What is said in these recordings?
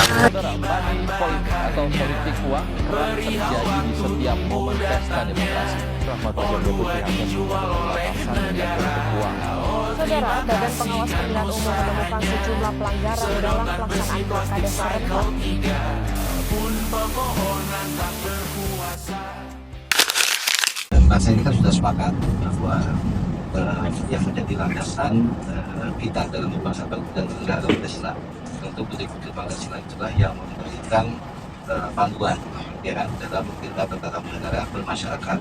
Saudara, money politik atau politik uang kerap terjadi di setiap momen pesta demokrasi. Rahmat Fajar berpihak batasan dengan politik uang. Saudara, Badan Pengawas Pemilihan Umum menemukan sejumlah pelanggaran dalam pelaksanaan Pilkada serentak. Bangsa ini kan sudah sepakat bahwa yang menjadi landasan kita dalam berbangsa dan negara Pancasila, untuk betul-betul Pancasila itulah yang memberikan panduan ya kan, dalam kita bertata negara bermasyarakat,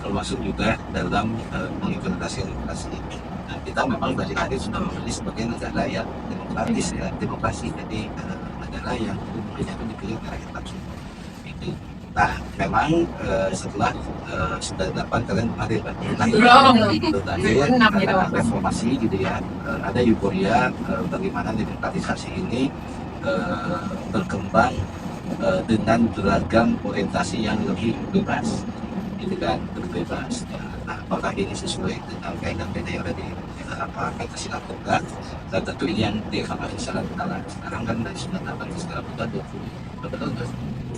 termasuk juga dalam mengimplementasi demokrasi. Nah, kita memang dari lahir sudah memilih sebagai negara yang demokratis ya, demokrasi, jadi negara yang pemimpinnya itu dipilih oleh rakyat langsung. Itu. Nah, memang setelah 98 kalian hadir kan? Ada reformasi gitu ya, ada euforia bagaimana demokratisasi ini berkembang dengan beragam orientasi yang lebih bebas, gitu kan, lebih bebas. Nah, apakah ini sesuai dengan kaidah-kaidah yang ada di Pancasila atau enggak? Dan tentu ini yang dievaluasi secara berkala. Sekarang kan dari 98 ke sekarang sudah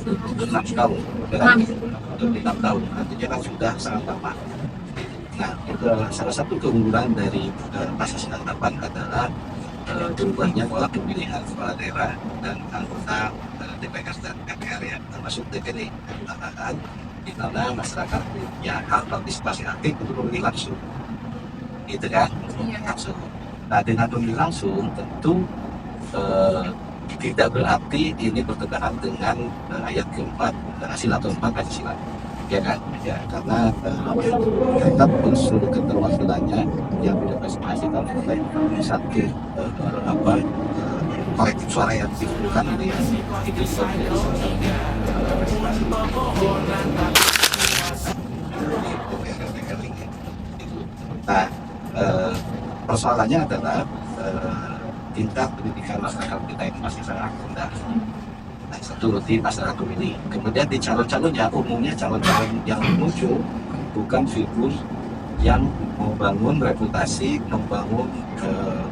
26 tahun, 26 tahun, artinya kan sudah sangat lama. Nah, itu salah satu keunggulan dari Pancasila 8 adalah berubahnya pola pemilihan kepala daerah dan anggota DPR dan MPR ya, termasuk DPD tambahan, di mana masyarakat punya hak partisipasi aktif untuk memilih langsung, gitu kan? Langsung. Nah, dengan pemilih langsung tentu tidak berarti ini bertentangan dengan ayat keempat sila keempat Pancasila, ya kan? Ya, karena tetap unsur keterwakilannya yang direpresentasikan oleh satu kolektif suara yang dibutuhkan ini ya, itu sebagai Nah, persoalannya adalah tingkat pendidikan masyarakat kita itu masih sangat rendah. Nah, satu rutin masyarakat pemilih. Kemudian di calon-calonnya, umumnya calon-calon yang muncul bukan figur yang membangun reputasi, membangun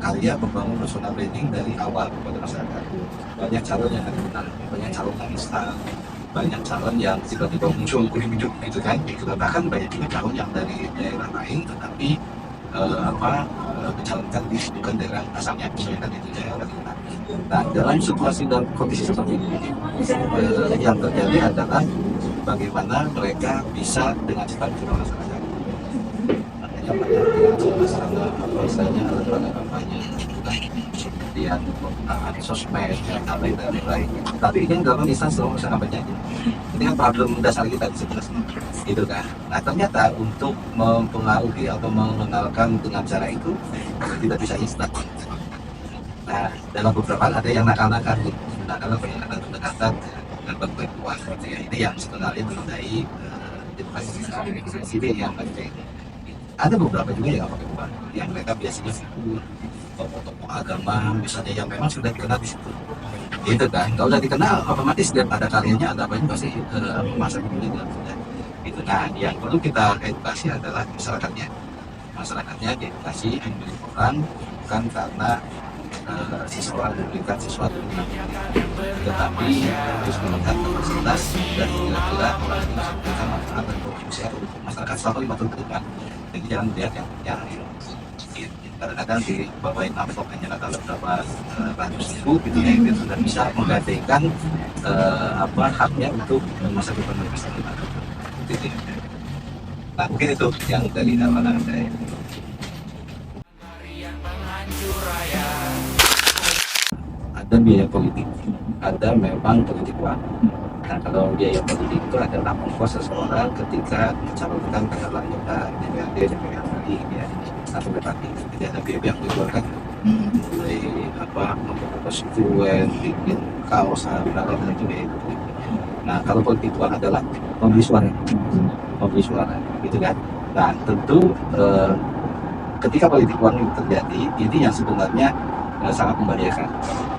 karya, membangun personal branding dari awal kepada masyarakat. Banyak calon yang kenal, banyak calon yang instan, banyak calon yang tiba-tiba muncul ujuk gitu kan. Bahkan banyak juga calon yang dari daerah lain, tetapi mencalonkan di bukan daerah asalnya, misalnya itu daerah lain. Nah, dalam situasi dan kondisi seperti ini, yang terjadi adalah bagaimana mereka bisa dengan cepat ke masyarakat. Makanya banyak masalah misalnya lembaga kampanye, kemudian menggunakan sosmed dan lain-lain. Tapi ini dalam instansi usaha kampanye aja. Ini kan problem dasar kita di sebenarnya, gitu kan. Nah, ternyata untuk mempengaruhi atau mengenalkan dengan cara itu tidak bisa instan. Nah, dalam beberapa hal ada yang nakal-nakal, menggunakan pendekatan dan berbagai uang, gitu ya. Ini yang sebenarnya menodai demokrasi yang penting. Ada beberapa juga yang pakai uang, yang mereka biasanya figur tokoh-tokoh agama, misalnya yang memang sudah dikenal di situ. Itu kan, kalau sudah dikenal, otomatis dia ada karyanya, ada apa pasti masa pemilih dalamnya. Itu. Nah, yang perlu kita edukasi adalah masyarakatnya diedukasi memilih orang bukan karena seseorang memberikan sesuatu, tetapi harus melihat kapasitas dan kira-kira orang ini bisa memberikan manfaat dan kontribusi untuk masyarakat selama 5 tahun ke depan. Jadi jangan melihat yang kadang-kadang dibawain amplop hanya beberapa ratus ribu gitu ya, itu sudah bisa menggadaikan haknya untuk masa depan masyarakat gitu. Nah, mungkin itu yang dari awalan saya. Ada biaya politik, ada memang politik uang. Nah, kalau biaya politik itu adalah ongkos seseorang ketika mencalonkan katakanlah anggota DPRD, DPR RI ya, atau bupati. Jadi ada biaya yang dikeluarkan, mulai membuat konstituen, bikin kaos, dan itu biaya. Nah, kalau politik uang adalah membeli suara, gitu kan. Nah, tentu ketika politik uang itu terjadi, ini yang sebenarnya sangat membahayakan.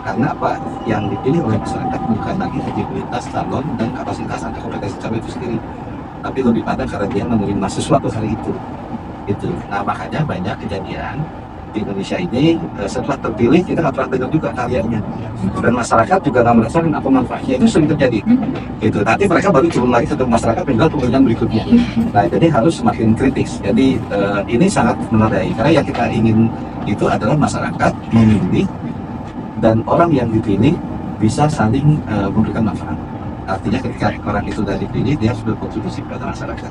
Karena apa? Yang dipilih oleh masyarakat bukan lagi kredibilitas calon dan kapasitas atau kompetensi calon itu sendiri, tapi lebih pada karena dia menerima sesuatu hari itu. Nah, makanya banyak kejadian di Indonesia ini setelah terpilih kita nggak pernah dengar juga karyanya, dan masyarakat juga nggak merasakan apa manfaatnya. Itu sering terjadi gitu. Nanti mereka baru turun lagi ke masyarakat menjual pemilihan berikutnya. Nah, jadi harus semakin kritis. Jadi ini sangat menodai, karena yang kita ingin itu adalah masyarakat memilih dan orang yang dipilih bisa saling memberikan manfaat. Artinya ketika orang itu sudah dipilih, dia sudah berkontribusi pada masyarakat,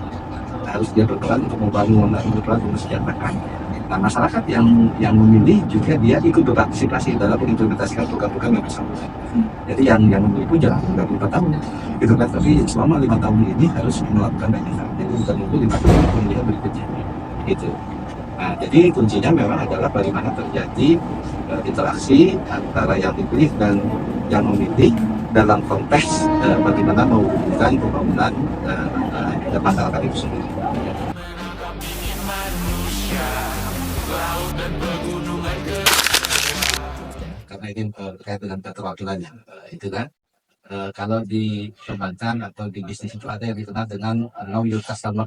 harus dia berperan untuk membangun dan berperan untuk kesejahteraan. Nah, masyarakat yang memilih juga dia ikut berpartisipasi dalam mengimplementasikan program-program yang bersangkutan. Jadi yang memilih pun jangan menunggu 4 tahun, gitu kan? Tapi selama 5 tahun ini harus melakukan banyak hal. Jadi bukan menunggu 5 tahun pemilihan berikutnya, gitu. Nah, jadi kuncinya memang adalah bagaimana terjadi interaksi antara yang dipilih dan yang memilih dalam konteks bagaimana mewujudkan pembangunan masyarakat itu sendiri. Karena ini terkait dengan keterwakilannya, itu kan. Kalau di perbankan atau di bisnis itu ada yang dikenal dengan know your customer,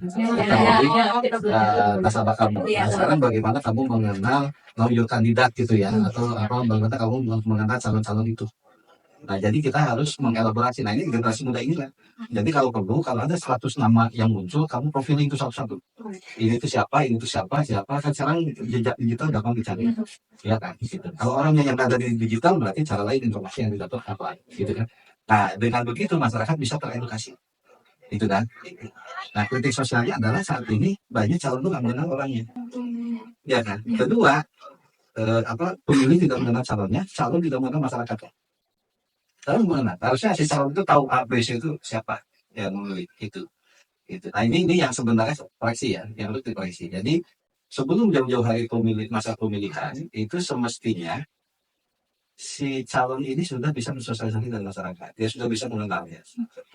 nasabah kamu. Nah, sekarang bagaimana kamu mengenal know your kandidat gitu ya, atau bagaimana kamu mengenal calon-calon itu. Nah, jadi kita harus mengelaborasi. Nah, ini generasi muda inilah. Jadi kalau perlu, kalau ada 100 nama yang muncul, kamu profiling itu satu-satu. Ini itu siapa, kan sekarang jejak digital gampang dicari. Ya kan, gitu. Kalau orangnya yang ada di digital, berarti cara lain informasi yang didapat apa, gitu kan. Nah, dengan begitu masyarakat bisa teredukasi. Itu kan. Nah, kritik sosialnya adalah saat ini banyak calon itu nggak mengenal orangnya. Ya kan. Kedua, pemilih tidak mengenal calonnya, calon tidak mengenal masyarakatnya. Lalu mana? Harusnya si calon itu tahu ABC itu siapa yang memilih itu. Nah, ini yang sebenarnya koreksi ya, yang harus dikoreksi. Jadi sebelum jauh-jauh hari masa pemilihan itu semestinya si calon ini sudah bisa bersosialisasi dengan masyarakat. Dia sudah bisa mengenalnya,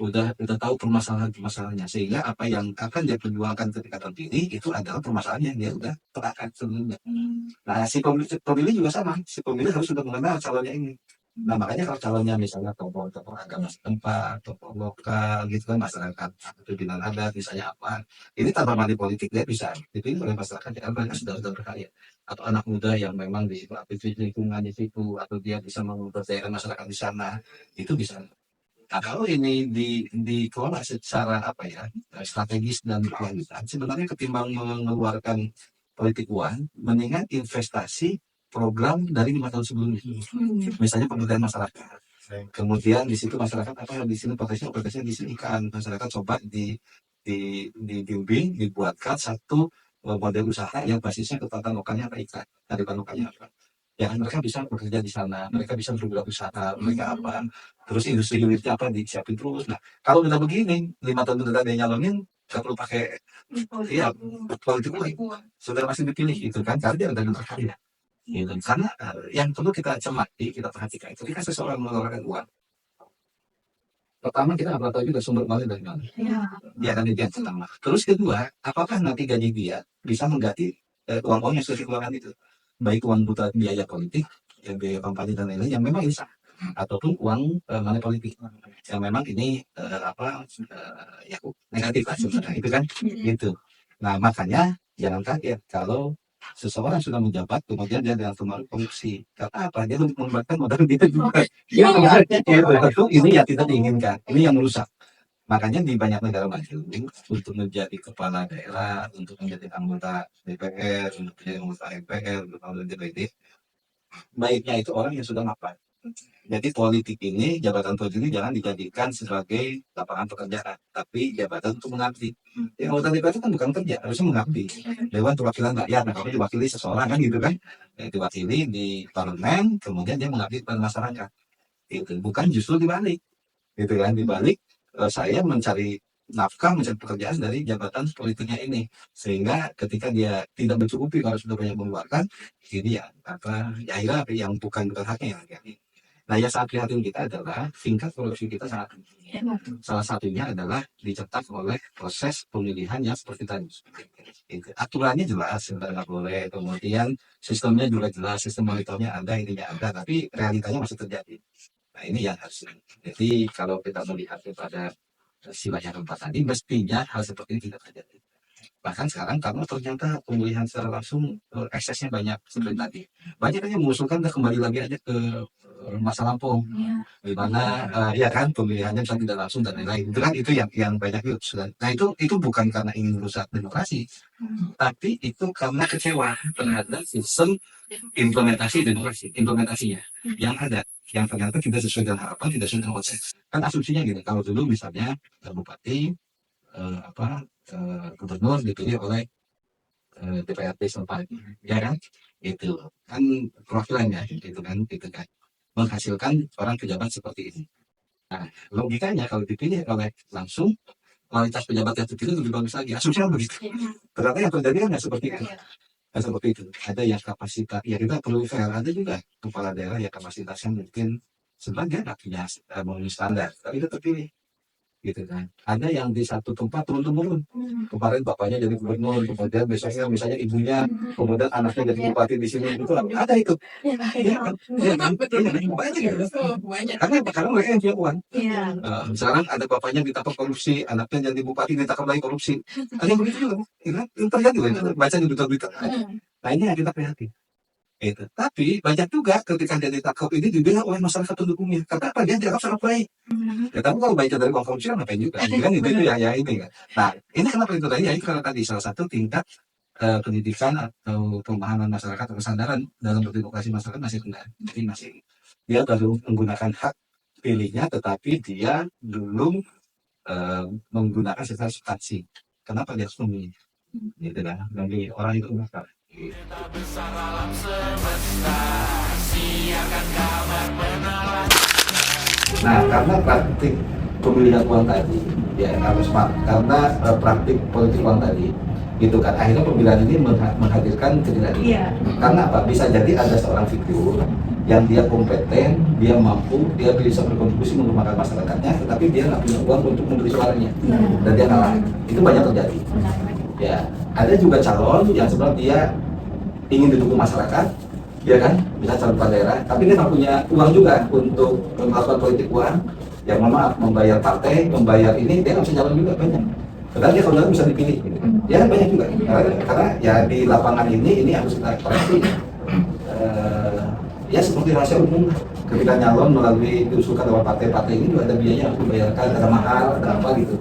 udah tahu permasalahannya, sehingga apa yang akan dia perjuangkan ketika terpilih itu adalah permasalahan yang dia udah terangkat sebelumnya. Nah, si pemilih juga sama, si pemilih harus sudah mengenal calonnya ini. Nah, makanya kalau calonnya misalnya tokoh agama setempat, tokoh lokal gitu kan, masyarakat pimpinan adat misalnya apa, ini tanpa money politik dia bisa dipilih oleh masyarakat yang mereka sudah berkarya, atau anak muda yang memang di aktivis lingkungan di situ, atau dia bisa memberdayakan masyarakat di sana, itu bisa. Nah, kalau ini dikelola secara strategis dan berkelanjutan, sebenarnya ketimbang mengeluarkan politik uang, mendingan investasi program dari 5 tahun sebelumnya. Misalnya pemberdayaan masyarakat. Kemudian di situ masyarakat di sini potensinya di sini kan masyarakat coba dibimbing, dibuatkan satu model usaha yang basisnya kekuatan lokalnya ikan, dari lokalnya apa. Ya kan, mereka bisa bekerja di sana, mereka bisa berwirausaha, mereka terus industri hilirnya disiapin terus. Nah, kalau udah begini 5 tahun udah ada yang nyalonin, nggak perlu pakai politik uang, sudah masih dipilih itu kan, karena dia udah berkarya. Gitu. Karena yang perlu kita cermati, kita perhatikan itu, ketika seseorang mengeluarkan uang, pertama kita nggak tahu juga sumber uangnya dari mana. Dia akan yang pertama. Terus kedua, apakah nanti gaji dia bisa mengganti uang-uang yang sudah dikeluarkan itu, baik uang buta biaya politik, biaya kampanye dan lain-lain yang memang bisa, ataupun uang money politik yang memang ini negatif lah sebenarnya itu kan, gitu. Nah, makanya jangan kaget kalau seseorang sudah menjabat kemudian dia dengan korupsi. Karena apa? Dia untuk mengembangkan modal dia juga. Tentu ini yang tidak diinginkan. Ini yang merusak. Makanya di banyak negara maju untuk menjadi kepala daerah, untuk menjadi anggota DPR, untuk menjadi anggota MPR, untuk anggota DPD, baiknya itu orang yang sudah mapan. Jadi politik ini, jabatan politik ini jangan dijadikan sebagai lapangan pekerjaan, tapi jabatan untuk mengabdi. Yang anggota DPR itu kan bukan kerja, harusnya mengabdi. Dewan Perwakilan Rakyat, nah kalau diwakili seseorang kan gitu kan, diwakili di parlemen, kemudian dia mengabdi kepada masyarakat. Itu bukan justru dibalik, gitu kan, dibalik saya mencari nafkah, mencari pekerjaan dari jabatan politiknya ini, sehingga ketika dia tidak mencukupi kalau sudah banyak mengeluarkan, ini akhirnya yang bukan haknya yang Nah, yang sangat prihatin kita adalah tingkat korupsi kita sangat tinggi. Salah satunya adalah dicetak oleh proses pemilihan yang seperti tadi. Aturannya jelas, nggak boleh. Kemudian sistemnya juga jelas, sistem monitornya ada, ininya ada, tapi realitanya masih terjadi. Nah, ini yang harus. Jadi kalau kita melihat kepada si banyak tempat tadi, mestinya hal seperti ini tidak terjadi. Bahkan sekarang karena ternyata pemilihan secara langsung eksesnya banyak seperti tadi. Banyak yang mengusulkan udah kembali lagi aja ke masa lampau, di mana ya kan pemilihannya misalnya tidak langsung dan lain-lain. Itu kan itu yang banyak itu. Nah itu bukan karena ingin merusak demokrasi, tapi itu karena kecewa terhadap sistem implementasi demokrasi, implementasinya yang ada, yang ternyata tidak sesuai dengan harapan, tidak sesuai dengan konsep. Kan asumsinya gini, kalau dulu misalnya bupati gubernur dipilih oleh DPRD setempat, ya kan? Itu kan perwakilannya, itu kan menghasilkan orang pejabat seperti ini. Nah, logikanya kalau dipilih oleh langsung, kualitas pejabat yang terpilih lebih bagus lagi. Asumsinya begitu. Ternyata yang terjadi kan nggak seperti itu. Nggak seperti itu. Ada yang kapasitas, ya kita perlu fair. Ada juga kepala daerah yang kapasitasnya mungkin sebagian nggak punya memenuhi standar, tapi itu terpilih. Gitu kan. Ada yang di satu tempat turun-temurun. Kemarin bapaknya jadi gubernur, kemudian besoknya misalnya ibunya, kemudian anaknya jadi bupati di sini. Itu ada itu. Iya kan? Iya kan? Banyak ya. Karena mereka yang punya uang. Sekarang ada bapaknya ditangkap korupsi, anaknya jadi bupati ditangkap lagi korupsi. Ada yang begitu juga. Ya kan? Itu terjadi loh. Baca di berita-berita. Nah ini yang kita prihatin. Itu. Tapi banyak juga ketika dia ditangkap ini dibela oleh masyarakat pendukungnya. Karena apa? Dia dianggap sangat baik. Ya, tapi kalau baca dari uang korupsi kan ngapain juga? Kan itu ya ini kan. Nah ini kenapa itu tadi? Ya itu karena tadi salah satu tingkat pendidikan atau pemahaman masyarakat atau kesadaran dalam berdemokrasi masyarakat masih rendah. Jadi masih dia baru menggunakan hak pilihnya, tetapi dia belum menggunakan secara substansi. Kenapa dia harus memilih? Gitu kan? Bagi orang itu enggak. Nah, karena praktik pemilihan uang tadi, ya karena praktik politik uang tadi, gitu kan, akhirnya pemilihan ini menghadirkan ketidakadilan. Karena apa? Bisa jadi ada seorang figur yang dia kompeten, dia mampu, dia bisa berkontribusi mengembangkan masyarakatnya, tetapi dia nggak punya uang untuk membeli suaranya, dan dia kalah. Itu banyak terjadi. Ya, ada juga calon yang sebenarnya dia ingin didukung masyarakat, ya kan, bisa calon kepala daerah, tapi dia nggak punya uang juga untuk melakukan politik uang, yang maaf membayar partai, membayar ini, dia nggak bisa jalan juga banyak. Padahal dia kalau bisa dipilih, gitu. Ya kan banyak juga, karena ya di lapangan ini harus kita koreksi. Ya seperti rahasia umum, ketika nyalon melalui diusulkan oleh partai-partai ini juga ada biaya yang harus dibayarkan, ada mahal, ada apa gitu.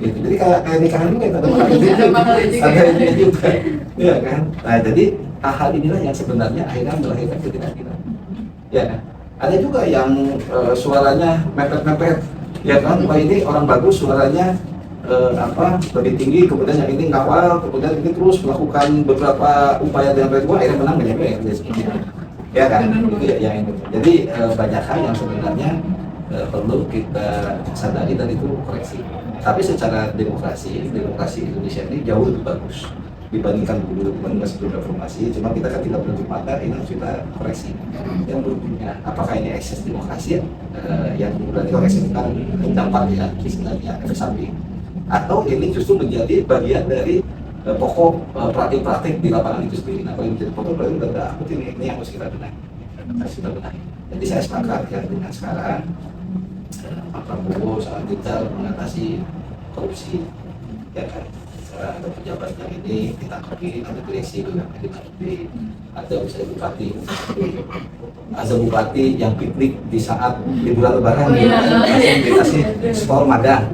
Gitu. Jadi kayak nikahan juga ada mahal juga, ya kan. Nah jadi hal-hal inilah yang sebenarnya akhirnya melahirkan ketidakadilan. Ya, ada juga yang suaranya mepet-mepet, ya kan. Wah ini orang bagus suaranya lebih tinggi, kemudian yang ini ngawal, kemudian ini terus melakukan beberapa upaya dengan baik, akhirnya menang banyak ya seperti itu. Ya kan, itu ya yang itu. Jadi banyak hal yang sebenarnya perlu kita sadari dan itu koreksi. Tapi secara demokrasi Indonesia ini jauh lebih bagus dibandingkan dulu, dibandingkan sebelum reformasi. Cuma kita kan tidak menutup mata, ini harus kita koreksi. Yang berikutnya, apakah ini ekses demokrasi yang berarti kalau ekses kan dampak ya, sebenarnya efek samping, atau ini justru menjadi bagian dari pokok praktik-praktik di lapangan itu sendiri. Nah, kalau ini menjadi pokok berarti udah aku ini yang harus kita benahi. Jadi saya sepakat ya dengan sekarang Pak Prabowo sangat gencar mengatasi korupsi, ya kan. Ada pejabat yang ini ditangkapi, ada direksi juga ditangkapi, ada misalnya bupati, ada bupati yang piknik di saat liburan lebaran, langsung dikasih skor magang,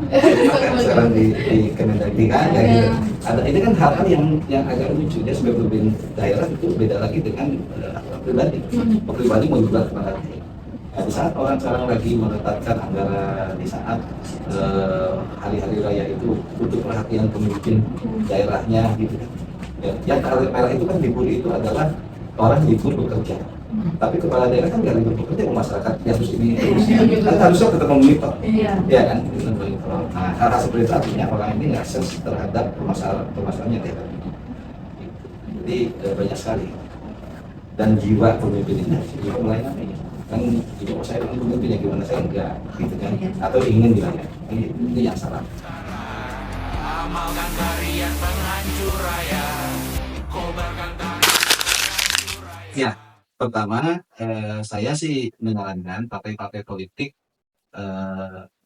sekarang di Kemendagri kan, ya gitu. Ada ini kan hal-hal yang agak lucu ya, sebagai pemimpin daerah itu beda lagi dengan pribadi menggugat kepada di saat orang sekarang lagi menetapkan anggaran, di saat hari-hari raya itu butuh perhatian pemimpin daerahnya gitu kan. Ya, yang merah itu kan libur itu adalah orang libur bekerja. Tapi kepala daerah kan nggak libur bekerja, masyarakat yang harus ini kan harusnya tetap memonitor, ya kan. Nah, hal-hal seperti itu artinya orang ini nggak sense terhadap permasalahannya daerah. Jadi banyak sekali. Dan jiwa pemimpinnya juga mulai namanya. Kan jadi saya kan pemimpinnya gimana, saya enggak gitu kan, atau ingin bilangnya ini yang salah. Amalkan karya penghancur raya, kobarkan ya, pertama saya sih menyarankan partai-partai politik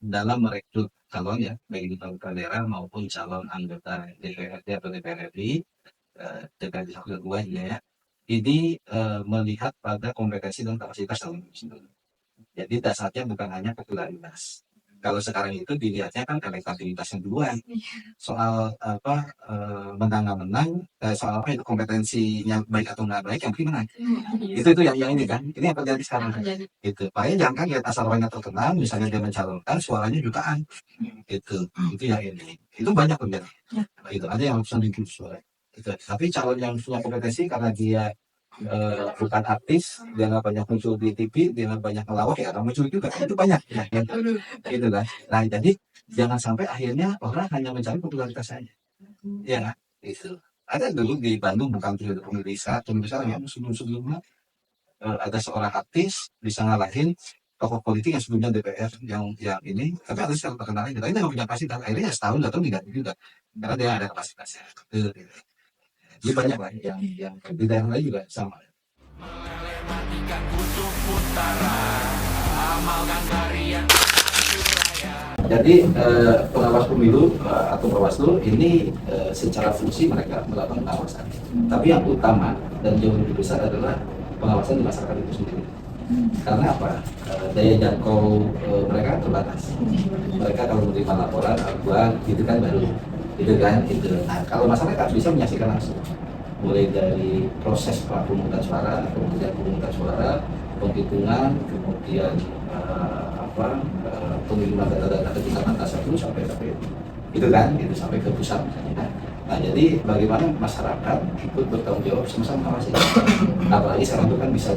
dalam merekrut calon ya, baik di pemerintah daerah maupun calon anggota DPRD atau DPR RI, DPRD 1 dan 2 ya. Ini melihat pada kompetensi dan kapasitas calon itu sendiri. Jadi dasarnya bukan hanya popularitas. Kalau sekarang itu dilihatnya kan elektabilitasnya duluan. Soal menang nggak menang, soal apa itu kompetensinya baik atau nggak baik yang penting menang. Itu yang ini kan. Ini yang terjadi sekarang. Itu. Makanya jangan kaget asal orangnya terkenal, misalnya dia mencalonkan suaranya jutaan. Itu yang ini. Itu banyak benar. Itu ada yang ratusan ribu suara. Itu. Tapi calon yang punya kompetensi karena dia bukan artis, dia nggak banyak muncul di TV, dia nggak banyak ngelawak ya nggak muncul juga, itu banyak ya, gitu kan. Nah jadi jangan sampai akhirnya orang hanya mencari popularitas saja, ya itu. Ada dulu di Bandung bukan periode pemilih saat yang sebelumnya ada seorang artis bisa ngalahin tokoh politik yang sebelumnya DPR yang ini, tapi artis yang terkenal itu, tapi dia nggak punya kapasitas, akhirnya setahun atau tidak juga, karena dia ada kapasitasnya. Jadi banyak lah yang di daerah lain juga sama. Jadi pengawas pemilu atau Bawaslu ini secara fungsi mereka melakukan pengawasan. Tapi yang utama dan jauh lebih besar adalah pengawasan di masyarakat itu sendiri. Karena apa? Daya jangkau mereka terbatas. Mereka kalau menerima laporan, aduan, itu kan baru. Itu kan itu. Nah, kalau masyarakat bisa menyaksikan langsung, mulai dari proses pemungutan suara, kemudian pemungutan suara, penghitungan, kemudian pengiriman data-data ke tingkatan kasar itu sampai itu kan, itu sampai ke pusat. Nah, jadi bagaimana masyarakat ikut bertanggung jawab sama-sama mengawasi. Apalagi sekarang itu kan bisa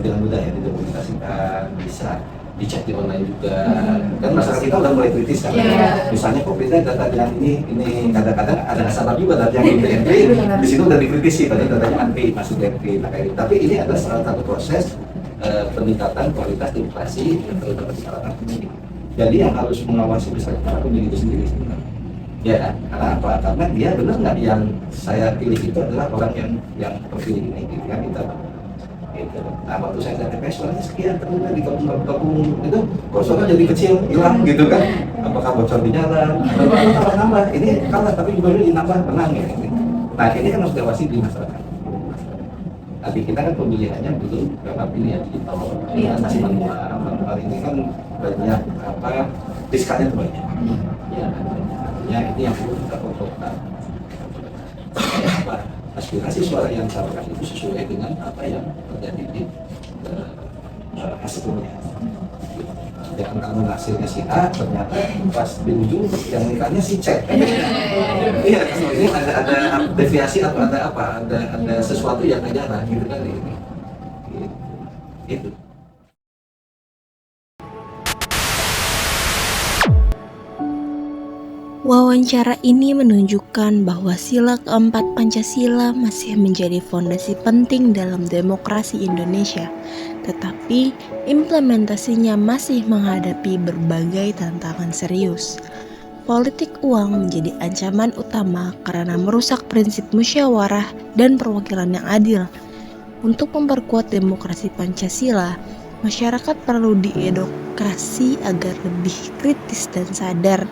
dengan mudah ya didokumentasikan, bisa dicek di online juga. Dan masyarakat kita udah mulai kritis kan. Misalnya COVID-nya data yang ini kadang-kadang ada nasabah juga data yang entry, di situ udah dikritisi padahal datanya anti masuk entry. Nah, kayak gitu. Tapi ini adalah salah satu proses peningkatan kualitas demokrasi untuk masyarakat pemilih. Jadi yang harus mengawasi misalnya para pemilih itu sendiri sebenarnya. Ya, karena apa? Karena dia benar nggak yang saya pilih itu adalah orang yang terpilih ini, gitu kan kita. Gitu. Nah, waktu saya lihat TPS suaranya sekian, ternyata di kampung itu kok suara jadi kecil, hilang gitu kan? Apakah bocor di jalan? Atau nambah? Ini kalah tapi juga dinambah menang ya. Nah, ini kan harus diawasi di masyarakat. Tapi kita kan pemilihannya belum berapa pilihan kita masih manual ini kan banyak riskannya banyak. Ya, artinya ini yang perlu kita kontrolkan. Aspirasi suara yang disampaikan itu sesuai dengan apa yang terjadi di hasil pemilihan. Jangan kamu hasilnya si A, ternyata pas di ujung yang nikahnya si C. Iya, ini ada deviasi atau ada apa? Ada sesuatu yang negara gitu kan ini. Itu. Wawancara ini menunjukkan bahwa sila keempat Pancasila masih menjadi fondasi penting dalam demokrasi Indonesia, tetapi implementasinya masih menghadapi berbagai tantangan serius. Politik uang menjadi ancaman utama karena merusak prinsip musyawarah dan perwakilan yang adil. Untuk memperkuat demokrasi Pancasila, masyarakat perlu diedukasi agar lebih kritis dan sadar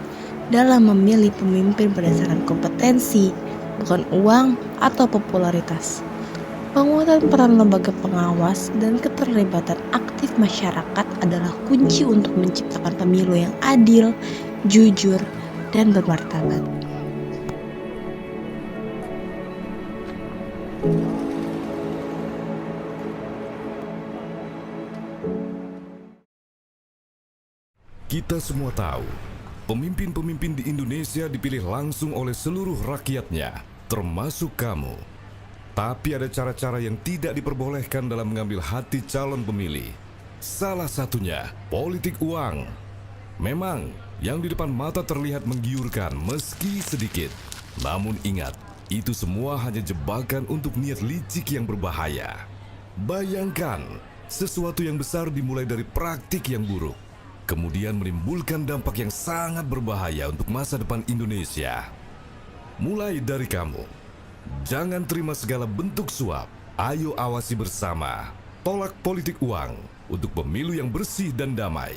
dalam memilih pemimpin berdasarkan kompetensi, bukan uang atau popularitas. Penguatan peran lembaga pengawas dan keterlibatan aktif masyarakat adalah kunci untuk menciptakan pemilu yang adil, jujur, dan bermartabat. Kita semua tahu, pemimpin-pemimpin di Indonesia dipilih langsung oleh seluruh rakyatnya, termasuk kamu. Tapi ada cara-cara yang tidak diperbolehkan dalam mengambil hati calon pemilih. Salah satunya, politik uang. Memang, yang di depan mata terlihat menggiurkan meski sedikit. Namun ingat, itu semua hanya jebakan untuk niat licik yang berbahaya. Bayangkan, sesuatu yang besar dimulai dari praktik yang buruk, kemudian menimbulkan dampak yang sangat berbahaya untuk masa depan Indonesia. Mulai dari kamu, jangan terima segala bentuk suap. Ayo awasi bersama. Tolak politik uang untuk pemilu yang bersih dan damai.